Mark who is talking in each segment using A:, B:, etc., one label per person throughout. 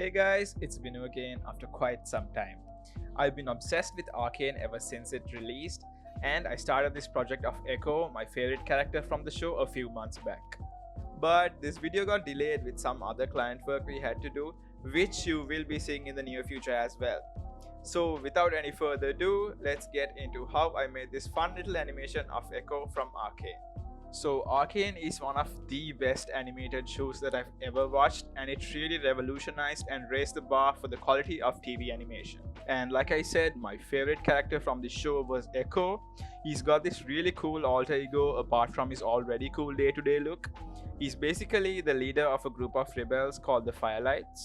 A: Hey guys, it's Binu again after quite some time. I've been obsessed with Arcane ever since it released, and I started this project of Ekko, my favorite character from the show, a few months back. But this video got delayed with some other client work we had to do, which you will be seeing in the near future as well. So without any further ado, let's get into how I made this fun little animation of Ekko from Arcane. So Arcane is one of the best animated shows that I've ever watched, and it really revolutionized and raised the bar for the quality of TV animation. And like I said, my favorite character from the show was Ekko. He's got this really cool alter ego apart from his already cool day-to-day look. He's basically the leader of a group of rebels called the Firelights.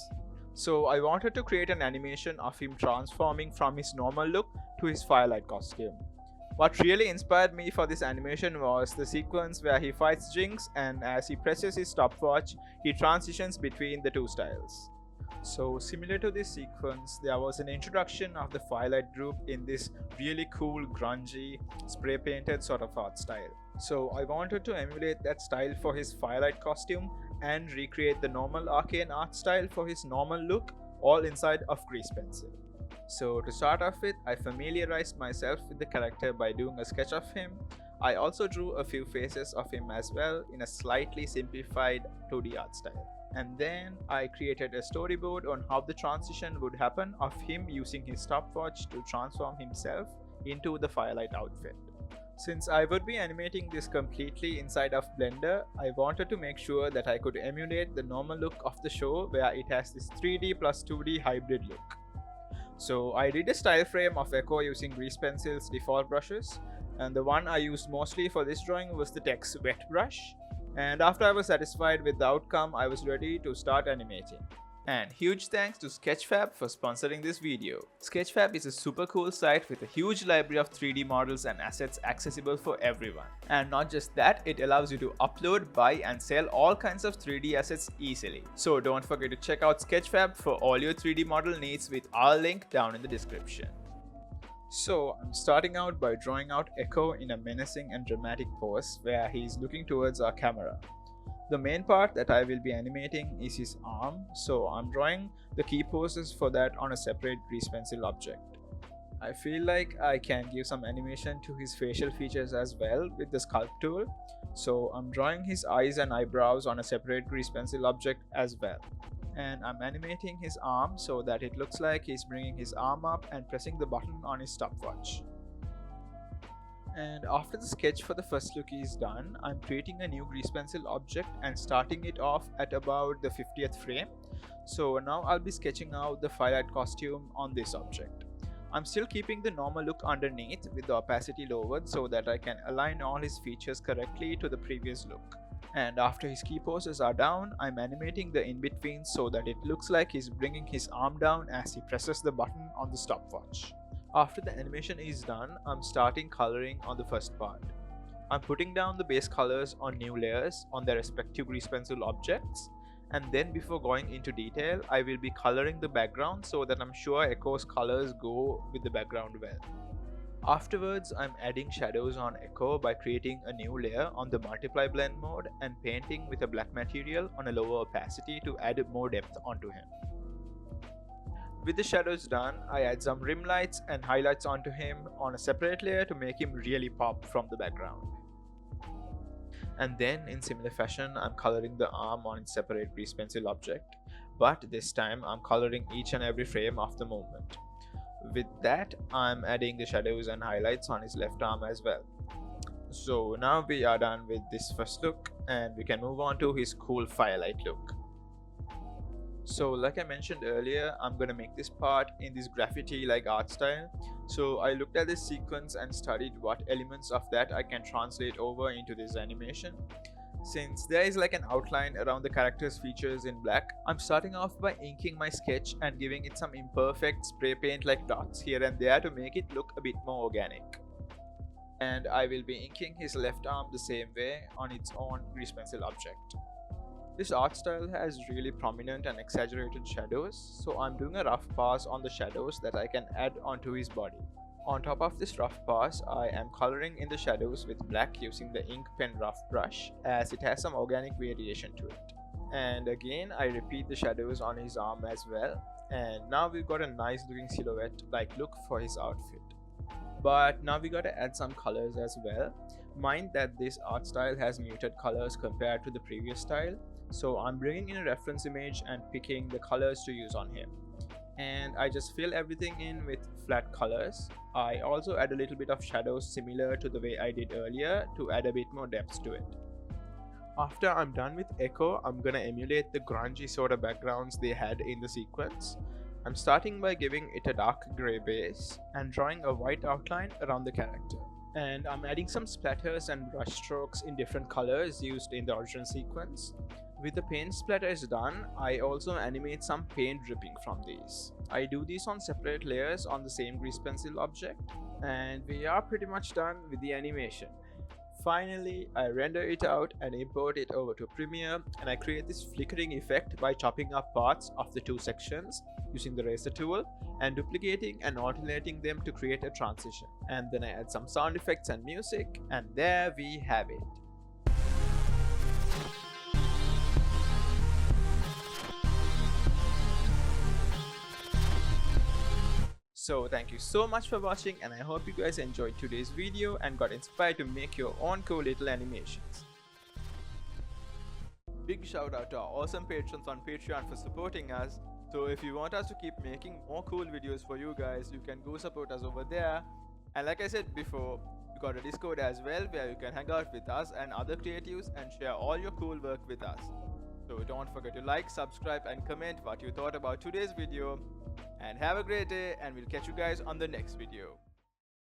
A: So I wanted to create an animation of him transforming from his normal look to his Firelight costume. What really inspired me for this animation was the sequence where he fights Jinx, and as he presses his stopwatch, he transitions between the two styles. So similar to this sequence, there was an introduction of the Firelight group in this really cool grungy spray painted sort of art style. So I wanted to emulate that style for his Firelight costume and recreate the normal Arcane art style for his normal look, all inside of grease pencil. So to start off with, I familiarized myself with the character by doing a sketch of him. I also drew a few faces of him as well in a slightly simplified 2D art style. And then I created a storyboard on how the transition would happen of him using his stopwatch to transform himself into the Firelight outfit. Since I would be animating this completely inside of Blender, I wanted to make sure that I could emulate the normal look of the show where it has this 3D plus 2D hybrid look. So I did a style frame of Ekko using Grease Pencil's default brushes, and the one I used mostly for this drawing was the Text Wet brush. And after I was satisfied with the outcome, I was ready to start animating. And huge thanks to Sketchfab for sponsoring this video. Sketchfab is a super cool site with a huge library of 3D models and assets accessible for everyone. And not just that, it allows you to upload, buy and sell all kinds of 3D assets easily. So don't forget to check out Sketchfab for all your 3D model needs with our link down in the description. So I'm starting out by drawing out Ekko in a menacing and dramatic pose where he's looking towards our camera. The main part that I will be animating is his arm, so I'm drawing the key poses for that on a separate grease pencil object. I feel like I can give some animation to his facial features as well with the sculpt tool, so I'm drawing his eyes and eyebrows on a separate grease pencil object as well. And I'm animating his arm so that it looks like he's bringing his arm up and pressing the button on his stopwatch. And after the sketch for the first look is done, I'm creating a new grease pencil object and starting it off at about the 50th frame. So now I'll be sketching out the Firelight costume on this object. I'm still keeping the normal look underneath with the opacity lowered so that I can align all his features correctly to the previous look. And after his key poses are down, I'm animating the in-between so that it looks like he's bringing his arm down as he presses the button on the stopwatch. After the animation is done, I'm starting coloring on the first part. I'm putting down the base colors on new layers on their respective grease pencil objects, and then before going into detail, I will be coloring the background so that I'm sure Ekko's colors go with the background well. Afterwards, I'm adding shadows on Ekko by creating a new layer on the multiply blend mode and painting with a black material on a lower opacity to add more depth onto him. With the shadows done, I add some rim lights and highlights onto him on a separate layer to make him really pop from the background. And then in similar fashion, I'm coloring the arm on its separate grease pencil object, but this time I'm coloring each and every frame of the movement. With that, I'm adding the shadows and highlights on his left arm as well. So now we are done with this first look and we can move on to his cool Firelight look. So like I mentioned earlier, I'm gonna make this part in this graffiti-like art style. So I looked at this sequence and studied what elements of that I can translate over into this animation. Since there is like an outline around the character's features in black, I'm starting off by inking my sketch and giving it some imperfect spray paint like dots here and there to make it look a bit more organic. And I will be inking his left arm the same way on its own grease pencil object. This art style has really prominent and exaggerated shadows, so I'm doing a rough pass on the shadows that I can add onto his body. On top of this rough pass, I am coloring in the shadows with black using the ink pen rough brush as it has some organic variation to it. And again I repeat the shadows on his arm as well, and now we've got a nice looking silhouette like look for his outfit. But now we gotta add some colors as well. Mind that this art style has muted colors compared to the previous style, so I'm bringing in a reference image and picking the colors to use on him. And I just fill everything in with flat colors. I also add a little bit of shadows similar to the way I did earlier to add a bit more depth to it. After I'm done with Ekko, I'm gonna emulate the grungy sort of backgrounds they had in the sequence. I'm starting by giving it a dark grey base and drawing a white outline around the character. And I'm adding some splatters and brush strokes in different colors used in the original sequence. With the paint splatters done, I also animate some paint dripping from these. I do this on separate layers on the same grease pencil object, and we are pretty much done with the animation. Finally, I render it out and import it over to Premiere, and I create this flickering effect by chopping up parts of the two sections using the razor tool and duplicating and alternating them to create a transition. And then I add some sound effects and music, and there we have it. So thank you so much for watching, and I hope you guys enjoyed today's video and got inspired to make your own cool little animations. Big shout out to our awesome patrons on Patreon for supporting us. So if you want us to keep making more cool videos for you guys, you can go support us over there. And like I said before, we got a Discord as well where you can hang out with us and other creatives and share all your cool work with us. So don't forget to like, subscribe and comment what you thought about today's video. And have a great day, and we'll catch you guys on the next video.